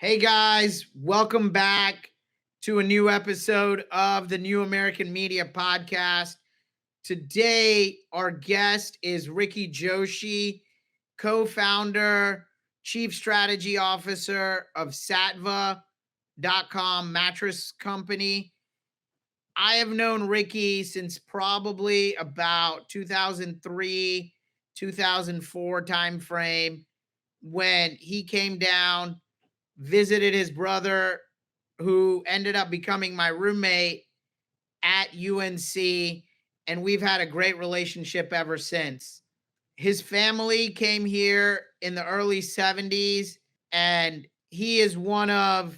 Hey guys, welcome back to a new episode of the New American Media Podcast. Today, our guest is Ricky Joshi, co-founder, chief strategy officer of Saatva.com mattress company. I have known Ricky since probably about 2003, 2004 timeframe when he came down, visited his brother, who ended up becoming my roommate at UNC, and we've had a great relationship ever since. His family came here in the early 70s, and he is one of,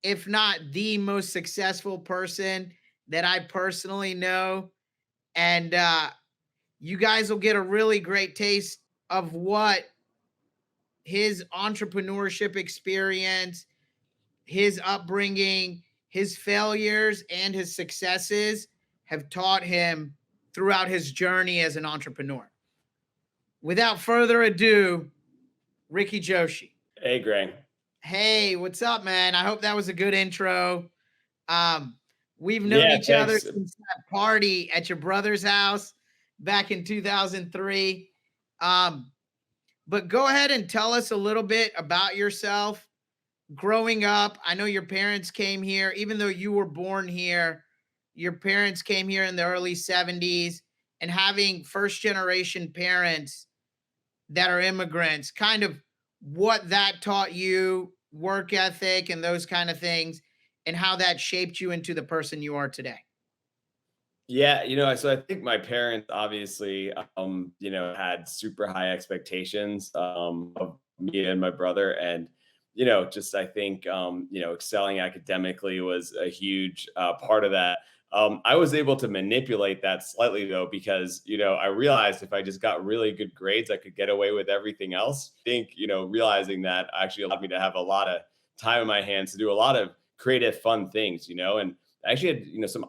if not the most successful person that I personally know. And you guys will get a really great taste of what his entrepreneurship experience, his upbringing, his failures, and his successes have taught him throughout his journey as an entrepreneur. Without further ado, Ricky Joshi. Hey, Greg. Hey, what's up, man? I hope that was a good intro. We've known each other since that party at your brother's house back in 2003. But go ahead and tell us a little bit about yourself. Growing up, I know your parents came here, even though you were born here, your parents came here in the early 70s, and having first generation parents that are immigrants, kind of what that taught you, work ethic and those kind of things, and how that shaped you into the person you are today. Yeah, so I think my parents obviously, had super high expectations of me and my brother. And, just I think, excelling academically was a huge part of that. I was able to manipulate that slightly though, because, I realized if I just got really good grades, I could get away with everything else. I think, realizing that actually allowed me to have a lot of time in my hands to do a lot of creative, fun things, and I actually had, some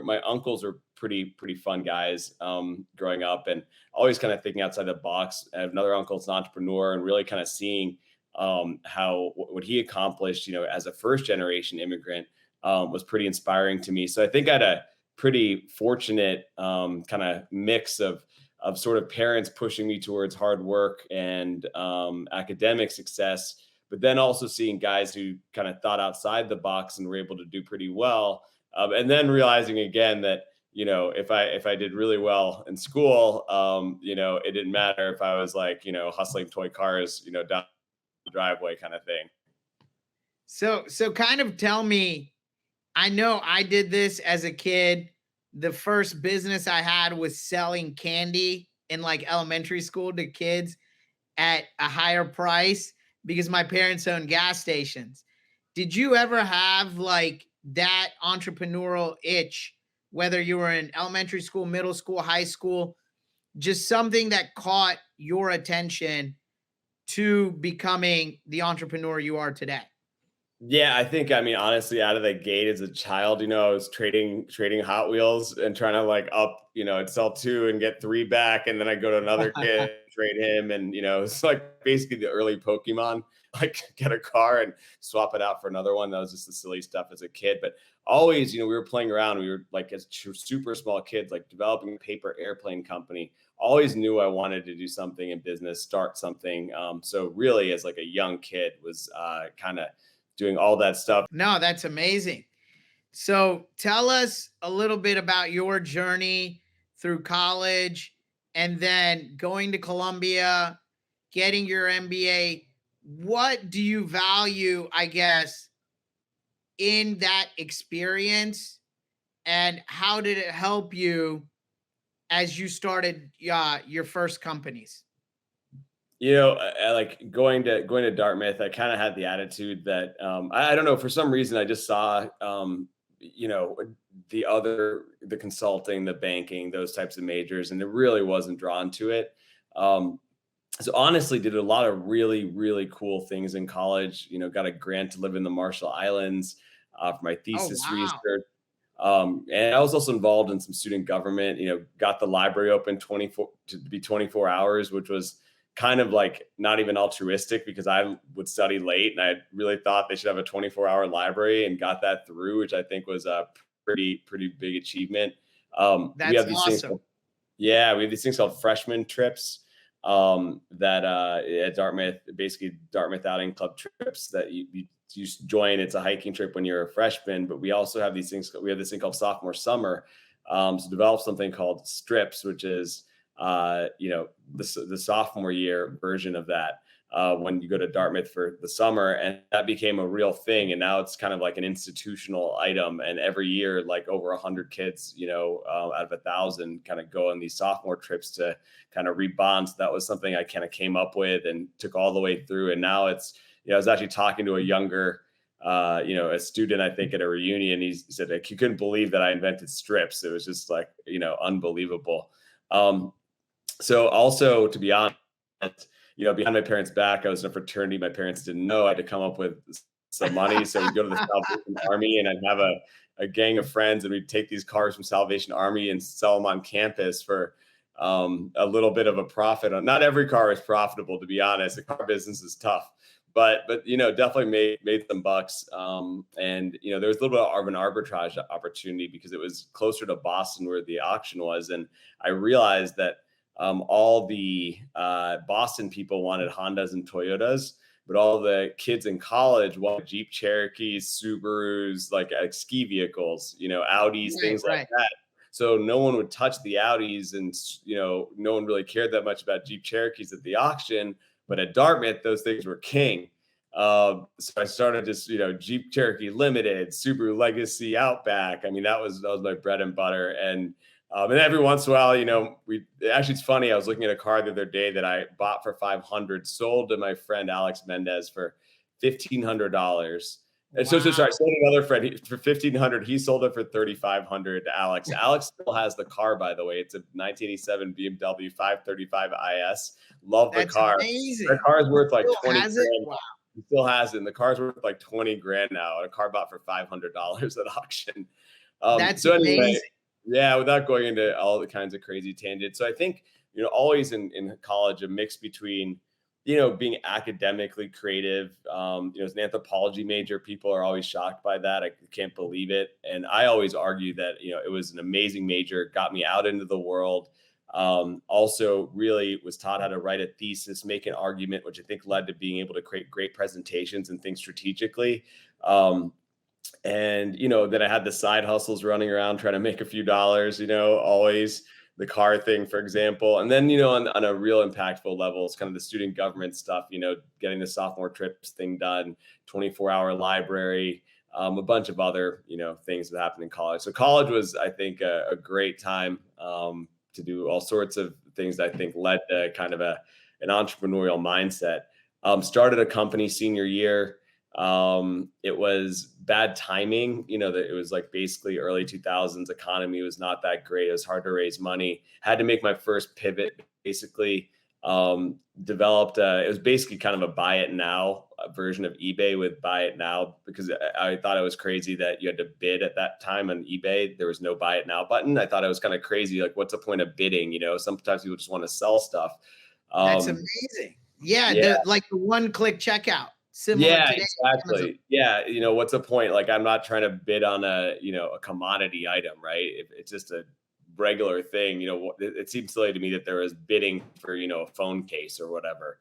my uncles were pretty fun guys growing up, and always kind of thinking outside the box. I have another uncle's an entrepreneur, and really kind of seeing how what he accomplished, as a first generation immigrant was pretty inspiring to me. So I think I had a pretty fortunate kind of mix of sort of parents pushing me towards hard work and academic success, but then also seeing guys who kind of thought outside the box and were able to do pretty well. And then realizing again that, if I did really well in school, it didn't matter if I was like, hustling toy cars, down the driveway kind of thing. So kind of tell me, I know I did this as a kid. The first business I had was selling candy in like elementary school to kids at a higher price because my parents owned gas stations. Did you ever have like that entrepreneurial itch, whether you were in elementary school, middle school, high school, just something that caught your attention to becoming the entrepreneur you are today? Yeah, I think, honestly, out of the gate as a child, I was trading Hot Wheels and trying to like I'd sell two and get three back. And then I'd go to another kid, trade him. And, it's like basically the early Pokemon, like get a car and swap it out for another one. That was just the silly stuff as a kid. But always, we were playing around. We were like, as super small kids, like developing a paper airplane company. Always knew I wanted to do something in business, start something. So really, as like a young kid, was kind of doing all that stuff. No, that's amazing. So tell us a little bit about your journey through college and then going to Columbia, getting your MBA. What do you value, I guess, in that experience? And how did it help you as you started your first companies? Like going to Dartmouth, I kind of had the attitude that I don't know, for some reason I just saw the consulting, the banking, those types of majors, and it really wasn't drawn to it. So honestly, did a lot of really, really cool things in college. Got a grant to live in the Marshall Islands for my thesis research. And I was also involved in some student government. Got the library open 24 hours, which was kind of like not even altruistic, because I would study late and I really thought they should have a 24-hour library, and got that through, which I think was a pretty big achievement. We That's have these things awesome. yeah, we have these things called freshman trips, that at Dartmouth, basically Dartmouth outing club trips that you join. It's a hiking trip when you're a freshman, but we also have these things. We have this thing called sophomore summer. So develop something called strips, which is the sophomore year version of that. When you go to Dartmouth for the summer, and that became a real thing. And now it's kind of like an institutional item. And every year, like over 100 kids, out of 1,000, kind of go on these sophomore trips to kind of rebond. So that was something I kind of came up with and took all the way through. And now it's, I was actually talking to a younger, a student, I think, at a reunion. He said like, he couldn't believe that I invented strips. It was just like, unbelievable. So also, to be honest, behind my parents' back, I was in a fraternity my parents didn't know. I had to come up with some money. So we'd go to the Salvation Army, and I'd have a gang of friends, and we'd take these cars from Salvation Army and sell them on campus for a little bit of a profit. Not every car is profitable, to be honest. The car business is tough. But definitely made some bucks. And there was a little bit of an arbitrage opportunity because it was closer to Boston where the auction was. And I realized that all the Boston people wanted Hondas and Toyotas, but all the kids in college wanted Jeep Cherokees, Subarus, like ski vehicles, Audis, things like that. So no one would touch the Audis, and no one really cared that much about Jeep Cherokees at the auction. But at Dartmouth, those things were king. So I started just, Jeep Cherokee Limited, Subaru Legacy Outback. I mean, that was my bread and butter. And every once in a while, it's funny. I was looking at a car the other day that I bought for $500, sold to my friend Alex Mendez for $1,500. And so sorry, I sold another friend for $1,500. He sold it for $3,500 to Alex. Alex still has the car, by the way. It's a 1987 BMW 535 IS. Love the car. Amazing. The car is worth like 20 grand. Wow. He still has it. And the car's worth like 20 grand now. A car bought for $500 at auction. That's amazing. Yeah, without going into all the kinds of crazy tangents. So I think, always in college, a mix between, being academically creative. As an anthropology major, people are always shocked by that. I can't believe it. And I always argue that, it was an amazing major, got me out into the world. Also really was taught how to write a thesis, make an argument, which I think led to being able to create great presentations and think strategically. And, then I had the side hustles running around trying to make a few dollars, always the car thing, for example. And then, on a real impactful level, it's kind of the student government stuff, getting the sophomore trips thing done, 24-hour library, a bunch of other, things that happened in college. So college was, I think, a great time to do all sorts of things that I think led to kind of an entrepreneurial mindset. Started a company senior year. It was bad timing, that it was like basically early 2000s economy was not that great. It was hard to raise money. Had to make my first pivot, basically. Developed, it was basically kind of a buy it now version of eBay with buy it now, because I thought it was crazy that you had to bid at that time on eBay. There was no buy it now button. I thought it was kind of crazy. Like, what's the point of bidding? Sometimes people just want to sell stuff. That's amazing. Yeah. The one-click checkout. Similar today. Exactly. Yeah. What's the point? Like, I'm not trying to bid on a commodity item, right? It's just a regular thing. It seems silly to me that there was bidding for, a phone case or whatever.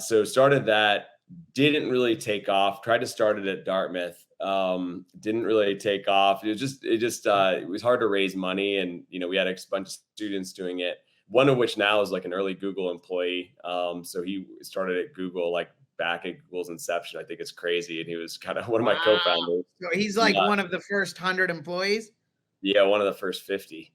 So started that, didn't really take off, tried to start it at Dartmouth. Didn't really take off. It was hard to raise money. And, we had a bunch of students doing it. One of which now is like an early Google employee. So he started at Google, like back at Google's inception. I think it's crazy. And he was kind of one of my co-founders. So he's like one of the first 100 employees? Yeah, one of the first 50.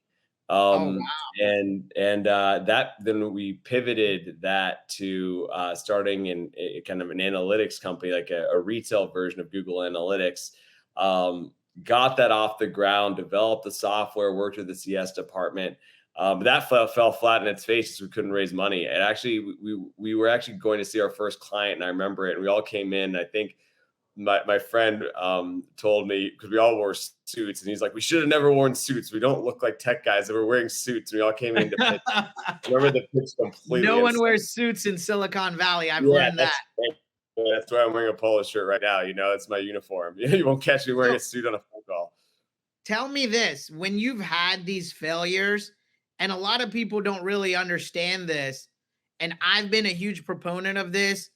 Wow. And that, then we pivoted that to starting in a kind of an analytics company, like a retail version of Google Analytics. Got that off the ground, developed the software, worked with the CS department. But that fell flat in its face as we couldn't raise money. And actually, we were actually going to see our first client, and I remember it. And we all came in. I think my friend told me, because we all wore suits, and he's like, we should have never worn suits. We don't look like tech guys that were wearing suits. We all came into pitch. Remember the pitch No completely one inside. wears suits in Silicon Valley. I've Yeah, learned that. that's why I'm wearing a polo shirt right now. It's my uniform. You won't catch me wearing So a suit on a phone call. tell me this, when you've had these failures, and a lot of people don't really understand this, and I've been a huge proponent of this,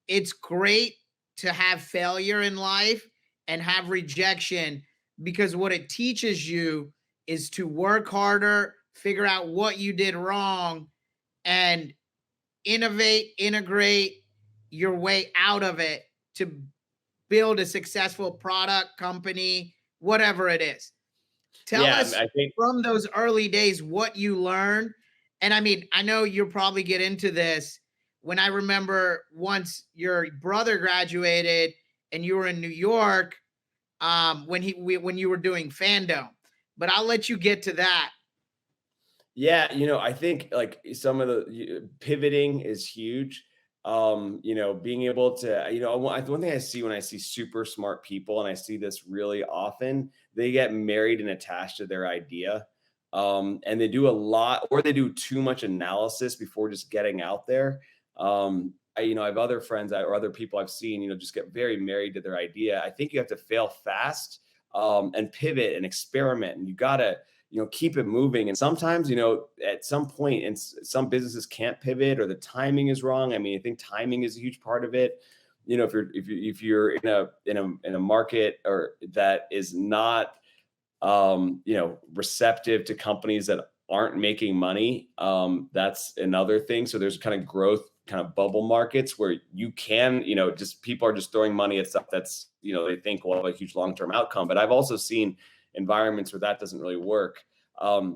it's great to have failure in life and have rejection, because what it teaches you is to work harder, figure out what you did wrong, and innovate, integrate your way out of it to build a successful product, company, whatever it is. Tell Yeah, us I think. from those early days what you learned. And I mean, I know you'll probably get into this. When I remember once your brother graduated and you were in New York, when you were doing Fandom, but I'll let you get to that. Yeah, I think like some of the pivoting is huge. Being able to, one thing I see when I see super smart people, and I see this really often, they get married and attached to their idea. And they do a lot, or they do too much analysis before just getting out there. I have other friends or other people I've seen, just get very married to their idea. I think you have to fail fast, and pivot and experiment, and you gotta keep it moving. And sometimes, at some point, and some businesses can't pivot, or the timing is wrong. I mean, I think timing is a huge part of it. If you're in a market or that is not receptive to companies that aren't making money, that's another thing. So there's kind of growth, kind of bubble markets where you can, just people are just throwing money at stuff that's, they think will have a huge long-term outcome. But I've also seen environments where that doesn't really work. I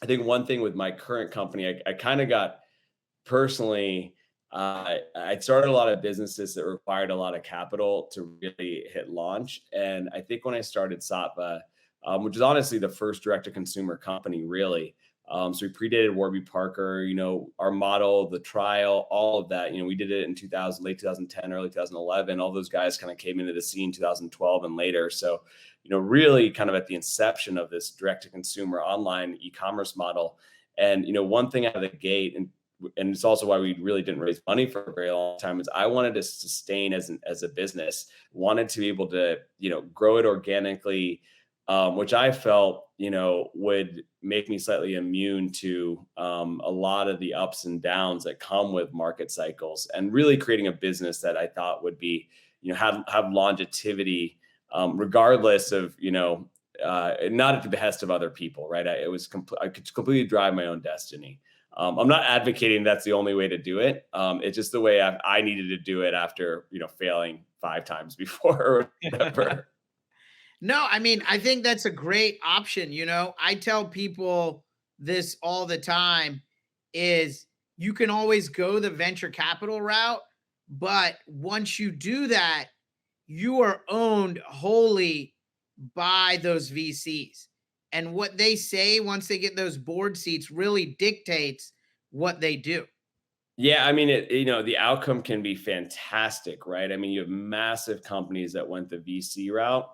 think one thing with my current company, I kind of got personally, I started a lot of businesses that required a lot of capital to really hit launch. And I think when I started Saatva, which is honestly the first direct-to-consumer company, really. So we predated Warby Parker, our model, the trial, all of that. We did it in 2000, late 2010, early 2011. All those guys kind of came into the scene 2012 and later. So, really kind of at the inception of this direct-to-consumer online e-commerce model. And, one thing out of the gate, and it's also why we really didn't raise money for a very long time, is I wanted to sustain as a business, wanted to be able to, grow it organically, which I felt, would make me slightly immune to a lot of the ups and downs that come with market cycles, and really creating a business that I thought would be, have longevity, regardless of, not at the behest of other people, right? I could completely drive my own destiny. I'm not advocating that's the only way to do it. It's just the way I needed to do it after, failing 5 times before or whatever. No, I mean, I think that's a great option. I tell people this all the time, is you can always go the venture capital route, but once you do that, you are owned wholly by those VCs. And what they say once they get those board seats really dictates what they do. Yeah, I mean, the outcome can be fantastic, right? I mean, you have massive companies that went the VC route.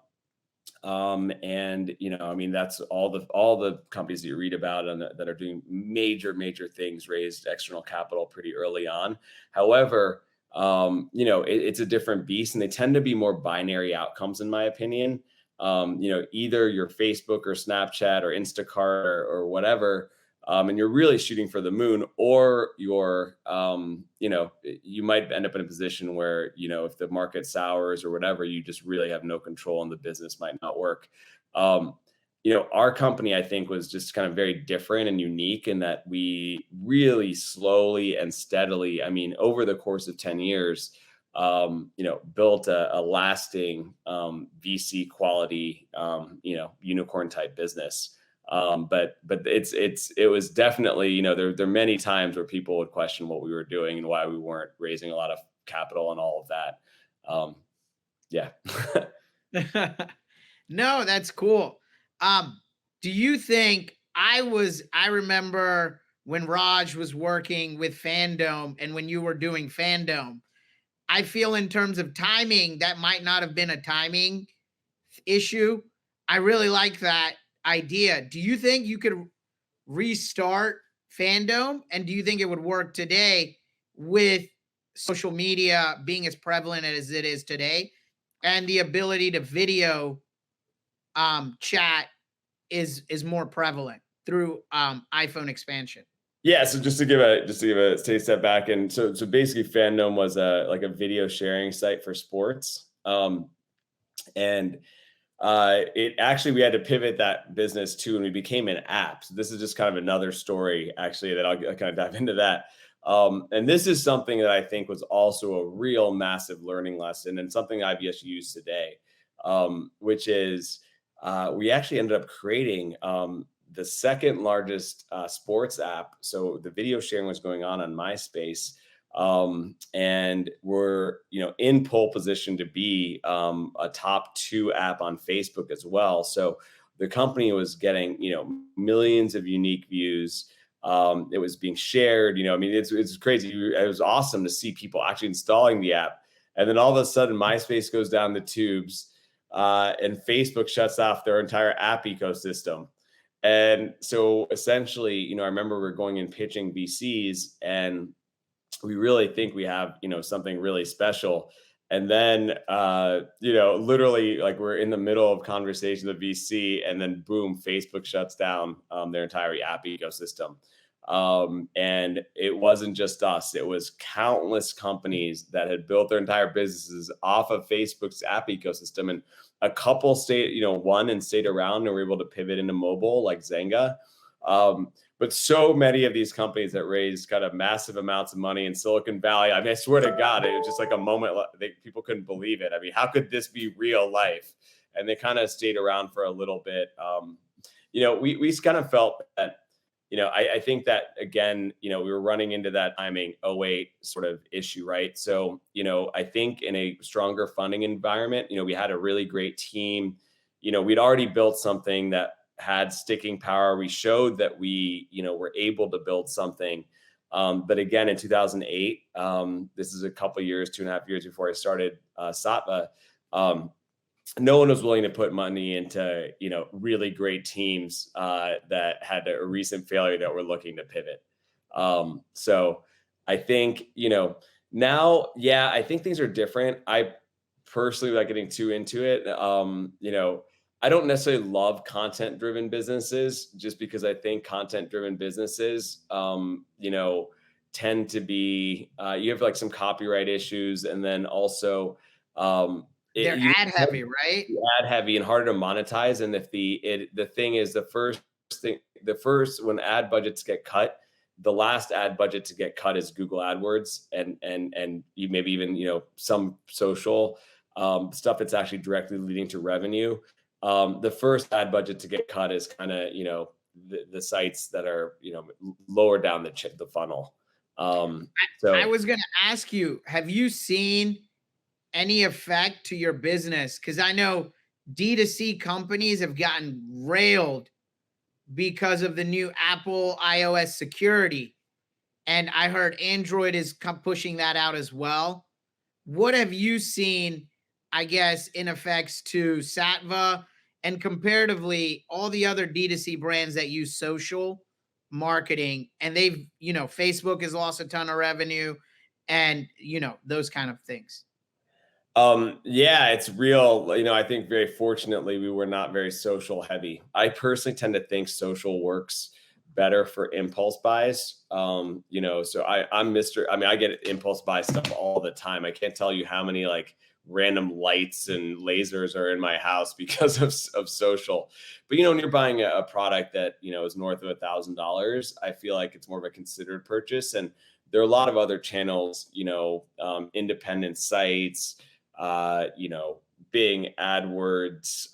And I mean, that's all the companies that you read about and that are doing major things raised external capital pretty early on. However, it's a different beast, and they tend to be more binary outcomes, in my opinion. Either your Facebook or Snapchat or Instacart or whatever, and you're really shooting for the moon, or you might end up in a position where, if the market sours or whatever, you just really have no control and the business might not work. Our company, I think, was just kind of very different and unique in that we really slowly and steadily, I mean, over the course of 10 years, built a lasting VC quality, unicorn type business. But it was definitely, there are many times where people would question what we were doing and why we weren't raising a lot of capital and all of that. Yeah. No, that's cool. Do you think I remember when Raj was working with Fandom and when you were doing Fandom, I feel in terms of timing, that might not have been a timing issue. I really like that idea. Do you think you could restart Fandom? And do you think it would work today with social media being as prevalent as it is today, and the ability to video chat is more prevalent through iPhone expansion? Yeah, so just to give a take a step back, and so basically, Fandom was a like a video sharing site for sports, and it actually we had to pivot that business too, and we became an app. So this is just kind of another story, actually, that I'll kind of dive into that. And this is something that I think was also a real massive learning lesson, and something I've just used today, which is we actually ended up creating the second largest sports app. So the video sharing was going on MySpace, and we're in pole position to be a top two app on Facebook as well. So the company was getting millions of unique views. It was being shared. I mean, it's crazy. It was awesome to see people actually installing the app, and then all of a sudden, MySpace goes down the tubes, and Facebook shuts off their entire app ecosystem. And so essentially, I remember we are going and pitching VCs, and we really think we have, something really special. And then, literally, like, we're in the middle of conversation with VC, and then boom, Facebook shuts down their entire app ecosystem. And it wasn't just us; it was countless companies that had built their entire businesses off of Facebook's app ecosystem. And a couple stayed, won and stayed around, and were able to pivot into mobile, like Zynga. But so many of these companies that raised kind of massive amounts of money in Silicon Valley, I mean, I swear to God, it was just like a moment. People couldn't believe it. I mean, how could this be real life? And they kind of stayed around for a little bit. We kind of felt that, I think that, again, we were running into that timing '08 sort of issue, right? So, I think in a stronger funding environment, we had a really great team. We'd already built something that had sticking power. We showed that we, were able to build something. But again, in 2008, this is a couple years, 2.5 years before I started Saatva, no one was willing to put money into, really great teams that had a recent failure that were looking to pivot. So I think, now, yeah, I think things are different. I personally, without getting too into it, I don't necessarily love content-driven businesses, just because I think content-driven businesses, tend to be, you have like some copyright issues, and then also, They're you ad heavy, right? ad heavy and harder to monetize. And if the thing is, the first when ad budgets get cut, the last ad budget to get cut is Google AdWords, and you maybe even some social stuff that's actually directly leading to revenue. The first ad budget to get cut is kind of the sites that are lower down the funnel. I So was going to ask you, have you seen any effect to your business? Because I know D2C companies have gotten railed because of the new Apple iOS security. And I heard Android is pushing that out as well. What have you seen, I guess, in effects to Saatva and comparatively all the other D2C brands that use social marketing? And they've, Facebook has lost a ton of revenue and, those kind of things. Yeah, it's real. I think very fortunately we were not very social heavy. I personally tend to think social works better for impulse buys. So I get impulse buy stuff all the time. I can't tell you how many like random lights and lasers are in my house because of social. But when you're buying a product that is north of $1,000, I feel like it's more of a considered purchase. And there are a lot of other channels, independent sites, Bing AdWords,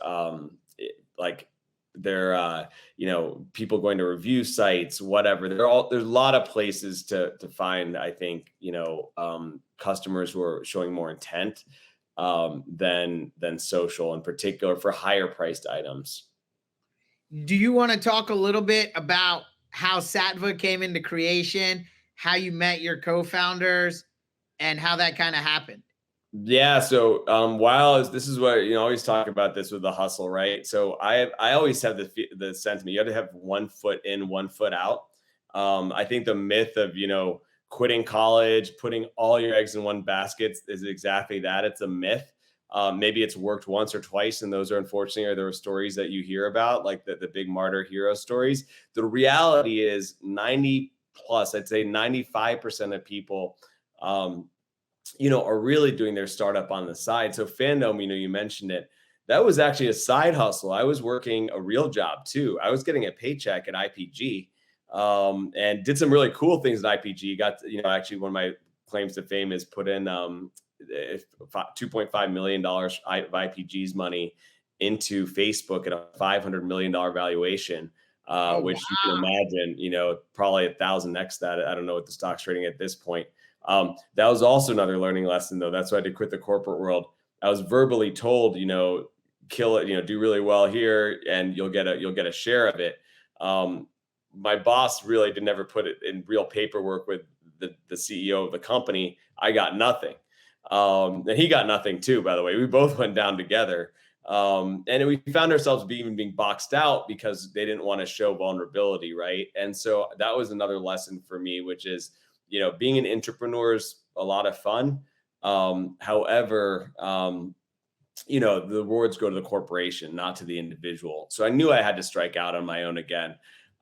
like they're people going to review sites, whatever. There's a lot of places to find, I think, customers who are showing more intent than social, in particular for higher priced items. Do you want to talk a little bit about how Saatva came into creation, how you met your co-founders, and how that kind of happened? Yeah. So this is what, always talk about this with the hustle, right? So I always have the sentiment you have to have one foot in, one foot out. I think the myth of, quitting college, putting all your eggs in one basket is exactly that. It's a myth. Maybe it's worked once or twice, and those are unfortunately are there stories that you hear about, like the big martyr hero stories. The reality is 90 plus, I'd say 95% of people um, are really doing their startup on the side. So Fandom, you mentioned it. That was actually a side hustle. I was working a real job too. I was getting a paycheck at IPG, and did some really cool things at IPG. Got, actually one of my claims to fame is put in $2.5 million of IPG's money into Facebook at a $500 million valuation. Oh, Which you can wow. imagine, probably 1,000x that. I don't know what the stock's trading at this point. That was also another learning lesson, though. That's why I had to quit the corporate world. I was verbally told, kill it, do really well here, and you'll get a share of it. Um, my boss really did never put it in real paperwork with the CEO of the company. I got nothing, and he got nothing too. By the way, we both went down together. And we found ourselves being boxed out because they didn't want to show vulnerability, right? And so that was another lesson for me, which is, being an entrepreneur is a lot of fun. However, the rewards go to the corporation, not to the individual. So I knew I had to strike out on my own again.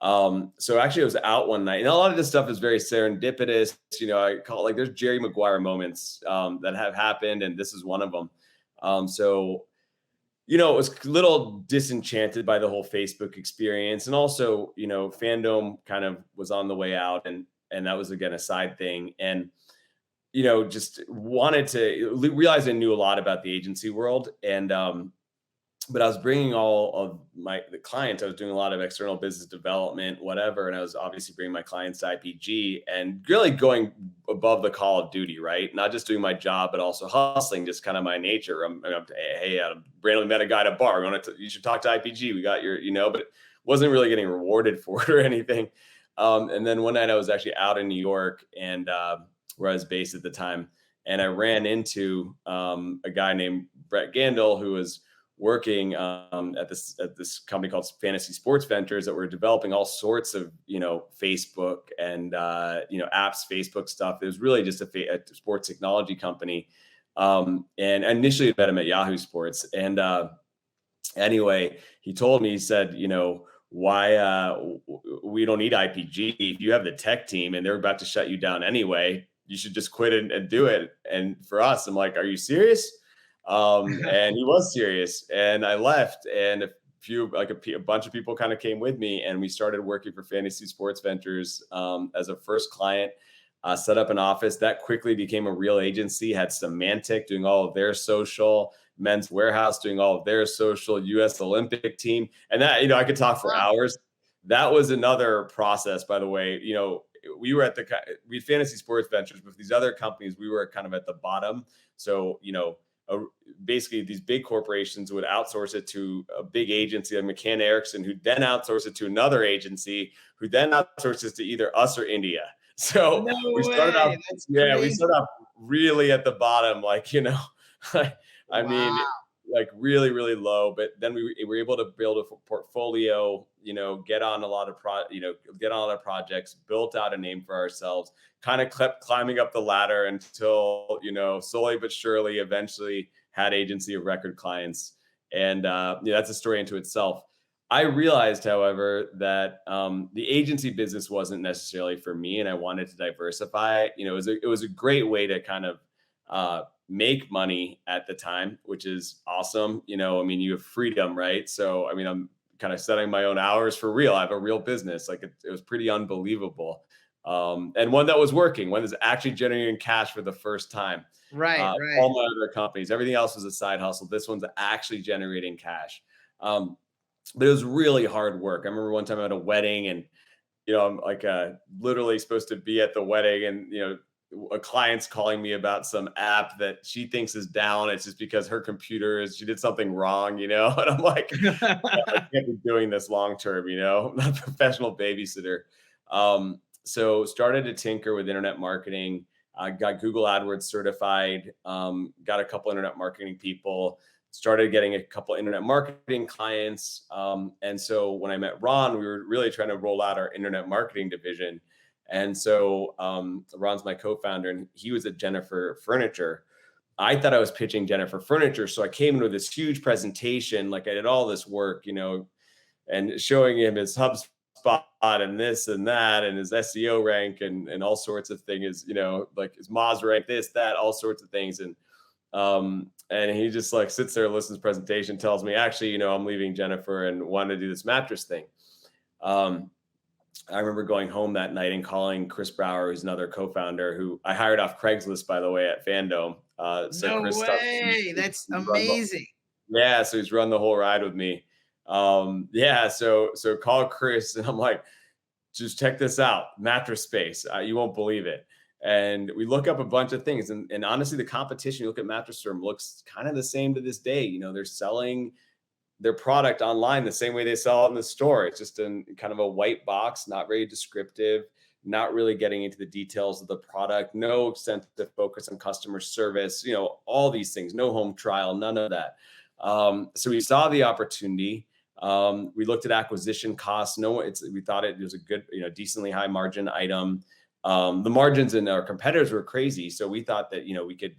So actually, I was out one night, and a lot of this stuff is very serendipitous. I call it like there's Jerry Maguire moments that have happened, and this is one of them. So I was a little disenchanted by the whole Facebook experience. And also, Fandom kind of was on the way out, and that was again a side thing. And, just wanted to realize I knew a lot about the agency world. And but I was bringing all of the clients. I was doing a lot of external business development, whatever, and I was obviously bringing my clients to IPG and really going above the call of duty, right? Not just doing my job, but also hustling, just kind of my nature. Hey, I randomly met a guy at a bar. You should talk to IPG. We got your, but it wasn't really getting rewarded for it or anything. And then one night I was actually out in New York, and where I was based at the time, and I ran into a guy named Brett Gandil, who was working at this company called Fantasy Sports Ventures that were developing all sorts of Facebook and apps, Facebook stuff. It was really just a sports technology company. And initially I met him at Yahoo Sports, and anyway, he told me, he said, why we don't need IPG. If you have the tech team and they're about to shut you down anyway, you should just quit and do it. And for us, I'm like, are you serious? And he was serious, and I left, and a bunch of people kind of came with me, and we started working for Fantasy Sports Ventures as a first client. Set up an office that quickly became a real agency. Had Semantic doing all of their social, Men's Warehouse doing all of their social, U.S. Olympic team, and that I could talk for hours. That was another process, by the way. We were we had Fantasy Sports Ventures with these other companies. We were kind of at the bottom, so basically these big corporations would outsource it to a big agency like McCann Erickson, who then outsourced it to another agency, who then outsources to either us or India. So No we started off, way. That's yeah, we crazy. started off really at the bottom, I mean, Wow. like really, really low. But then we were able to build a portfolio, get on a lot of get on a lot of projects, built out a name for ourselves, kind of kept climbing up the ladder until, slowly but surely, eventually had agency of record clients. And that's a story into itself. I realized, however, that the agency business wasn't necessarily for me, and I wanted to diversify. It was a great way to kind of make money at the time, which is awesome. You have freedom, right? So, I'm kind of setting my own hours for real. I have a real business. Like it was pretty unbelievable, and one that was working, one that's actually generating cash for the first time. Right, right. All my other companies, everything else was a side hustle. This one's actually generating cash. But it was really hard work. I remember one time at a wedding, and I'm like literally supposed to be at the wedding, and a client's calling me about some app that she thinks is down. It's just because her computer she did something wrong, and I'm like, I can't be doing this long term, I'm not a professional babysitter. So started to tinker with internet marketing. I got Google AdWords certified, got a couple internet marketing people, started getting a couple internet marketing clients. And so when I met Ron, we were really trying to roll out our internet marketing division. And so Ron's my co-founder, and he was at Jennifer Furniture. I thought I was pitching Jennifer Furniture. So I came in with this huge presentation, like I did all this work, and showing him his HubSpot and this and that and his SEO rank and all sorts of things, like his Moz rank, this, that, all sorts of things. And he just like sits there, listens to the presentation, tells me, actually, I'm leaving Jennifer and want to do this mattress thing. I remember going home that night and calling Chris Brower, who's another co-founder who I hired off Craigslist, by the way, at Fandom. So No Chris way. That's amazing. Yeah, so he's run the whole ride with me. Yeah, so call Chris, and I'm like, just check this out, mattress space. You won't believe it. And we look up a bunch of things, and honestly, the competition, you look at Mattress Firm, looks kind of the same to this day. They're selling their product online the same way they sell it in the store. It's just in kind of a white box, not very descriptive, not really getting into the details of the product, no sense to focus on customer service, all these things, no home trial, none of that. So we saw the opportunity. We looked at acquisition costs. We thought it was a good, decently high margin item. The margins in our competitors were crazy. So we thought that, we could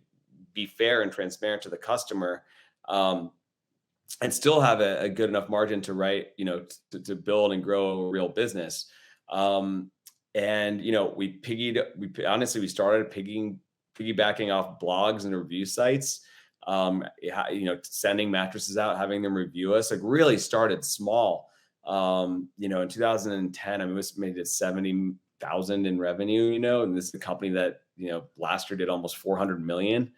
be fair and transparent to the customer, and still have a good enough margin to to build and grow a real business. And, we started piggybacking off blogs and review sites, sending mattresses out, having them review us, like really started small. In 2010, we made it 70,000 in revenue, and this is a company that, last year did almost 400 million.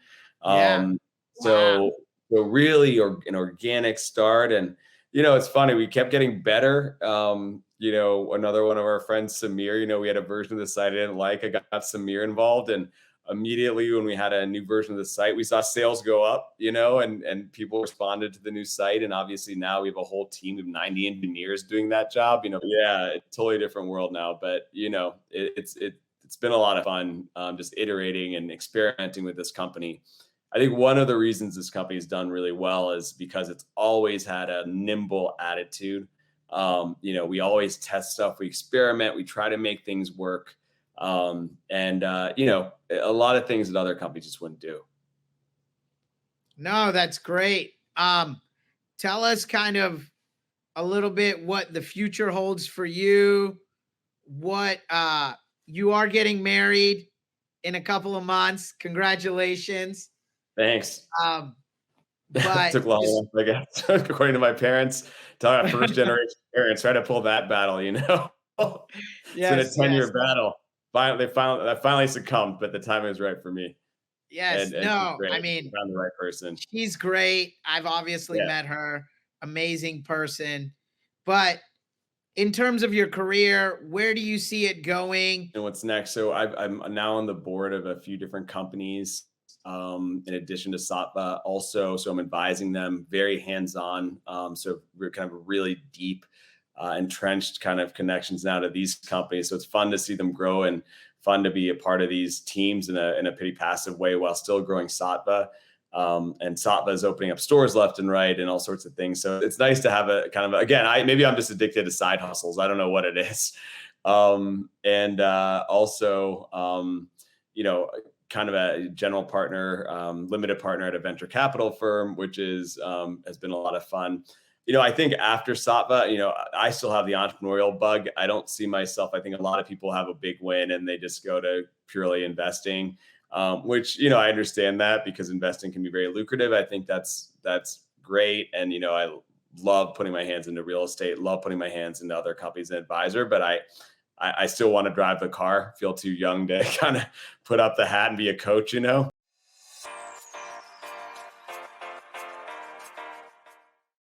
Yeah. So really an organic start. And, it's funny, we kept getting better. Another one of our friends, Samir, we had a version of the site I didn't like. I got Samir involved, and immediately when we had a new version of the site, we saw sales go up, and people responded to the new site. And obviously now we have a whole team of 90 engineers doing that job, yeah, it's a totally different world now, but it's been a lot of fun, just iterating and experimenting with this company. I think one of the reasons this company has done really well is because it's always had a nimble attitude. We always test stuff, we experiment, we try to make things work. A lot of things that other companies just wouldn't do. No, that's great. Tell us kind of a little bit what the future holds for you. What you are getting married in a couple of months. Congratulations. Thanit But took long enough, I guess, according to my parents. Tell our first generation parents, try to pull that battle, It's been a 10-year battle. I finally succumbed, but the timing was right for me. Yes, And no, I found the right person. She's great. I've obviously met her, amazing person. But in terms of your career, where do you see it going? And what's next? So I'm now on the board of a few different companies, in addition to Saatva also. So I'm advising them, very hands-on. So we're kind of really deep, entrenched kind of connections now to these companies. So it's fun to see them grow and fun to be a part of these teams in a pretty passive way while still growing Saatva. And Saatva is opening up stores left and right and all sorts of things. So it's nice to have a kind of, again, maybe I'm just addicted to side hustles. I don't know what it is. Kind of a general partner, limited partner at a venture capital firm, which has been a lot of fun. I think after Saatva, I still have the entrepreneurial bug. I don't see myself. I think a lot of people have a big win and they just go to purely investing, which, I understand that because investing can be very lucrative. I think that's great. And, I love putting my hands into real estate, love putting my hands into other companies and advisor, but I still want to drive the car, feel too young to kind of put up the hat and be a coach,